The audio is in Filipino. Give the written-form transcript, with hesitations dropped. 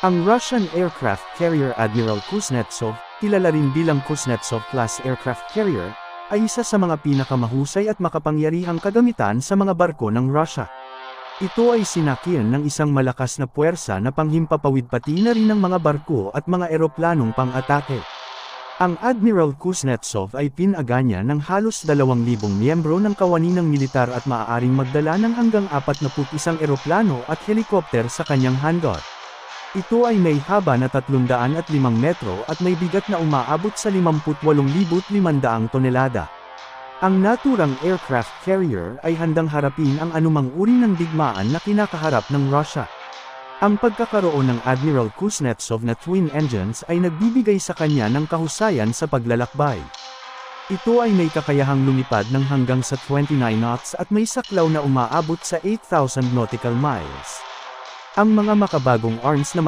Ang Russian aircraft carrier Admiral Kuznetsov, kilala rin bilang Kuznetsov-class aircraft carrier, ay isa sa mga pinakamahusay at makapangyarihang kagamitan sa mga barko ng Russia. Ito ay sinakyan ng isang malakas na puwersa na panghimpapawid pati na rin ng mga barko at mga eroplanong pang-atake. Ang Admiral Kuznetsov ay pinaganya ng halos 2,000 miyembro ng kawani ng militar at maaaring magdala ng hanggang 41 eroplano at helikopter sa kanyang hangar. Ito ay may haba na 305 metro at may bigat na umaabot sa 58,500 tonelada. Ang naturang aircraft carrier ay handang harapin ang anumang uri ng digmaan na kinakaharap ng Russia. Ang pagkakaroon ng Admiral Kuznetsov na twin engines ay nagbibigay sa kanya ng kahusayan sa paglalakbay. Ito ay may kakayahang lumipad ng hanggang sa 29 knots at may saklaw na umaabot sa 8,000 nautical miles. Ang mga makabagong arms na